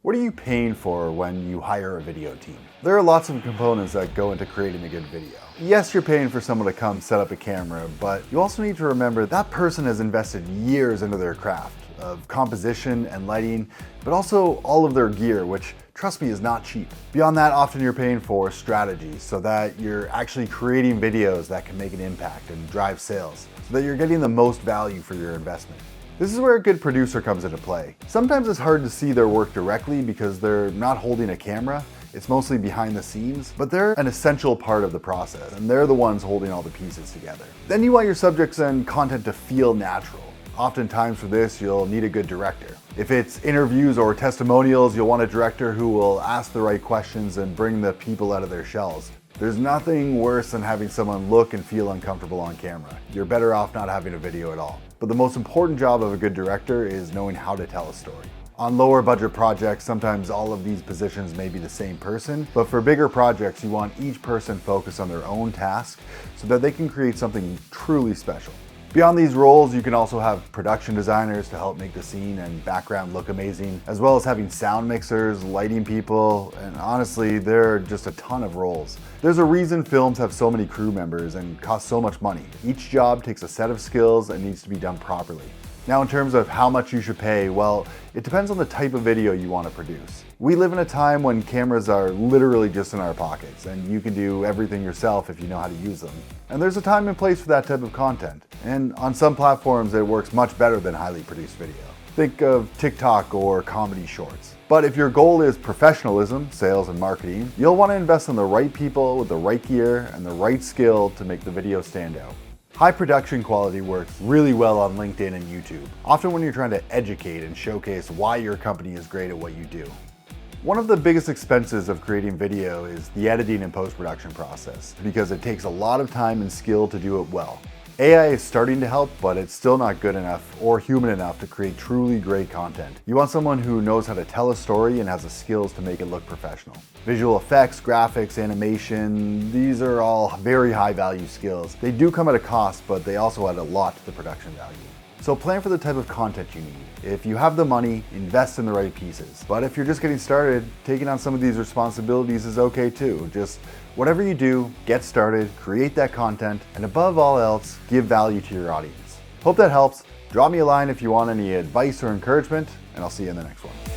What are you paying for when you hire a video team? There are lots of components that go into creating a good video. Yes, you're paying for someone to come set up a camera, but you also need to remember that person has invested years into their craft of composition and lighting, but also all of their gear, which, trust me, is not cheap. Beyond that, often you're paying for strategies so that you're actually creating videos that can make an impact and drive sales, so that you're getting the most value for your investment. This is where a good producer comes into play. Sometimes it's hard to see their work directly because they're not holding a camera. It's mostly behind the scenes, but they're an essential part of the process, and they're the ones holding all the pieces together. Then you want your subjects and content to feel natural. Oftentimes for this, you'll need a good director. If it's interviews or testimonials, you'll want a director who will ask the right questions and bring the people out of their shells. There's nothing worse than having someone look and feel uncomfortable on camera. You're better off not having a video at all. But the most important job of a good director is knowing how to tell a story. On lower budget projects, sometimes all of these positions may be the same person, but for bigger projects, you want each person focused on their own task so that they can create something truly special. Beyond these roles, you can also have production designers to help make the scene and background look amazing, as well as having sound mixers, lighting people, and honestly, there are just a ton of roles. There's a reason films have so many crew members and cost so much money. Each job takes a set of skills and needs to be done properly. Now, in terms of how much you should pay, well, it depends on the type of video you want to produce. We live in a time when cameras are literally just in our pockets, and you can do everything yourself if you know how to use them. And there's a time and place for that type of content. And on some platforms, it works much better than highly produced video. Think of TikTok or comedy shorts. But if your goal is professionalism, sales, and marketing, you'll want to invest in the right people with the right gear and the right skill to make the video stand out. High production quality works really well on LinkedIn and YouTube, often when you're trying to educate and showcase why your company is great at what you do. One of the biggest expenses of creating video is the editing and post-production process, because it takes a lot of time and skill to do it well. AI is starting to help, but it's still not good enough or human enough to create truly great content. You want someone who knows how to tell a story and has the skills to make it look professional. Visual effects, graphics, animation, these are all very high value skills. They do come at a cost, but they also add a lot to the production value. So plan for the type of content you need. If you have the money, invest in the right pieces. But if you're just getting started, taking on some of these responsibilities is okay too. Just whatever you do, get started, create that content, and above all else, give value to your audience. Hope that helps. Drop me a line if you want any advice or encouragement, and I'll see you in the next one.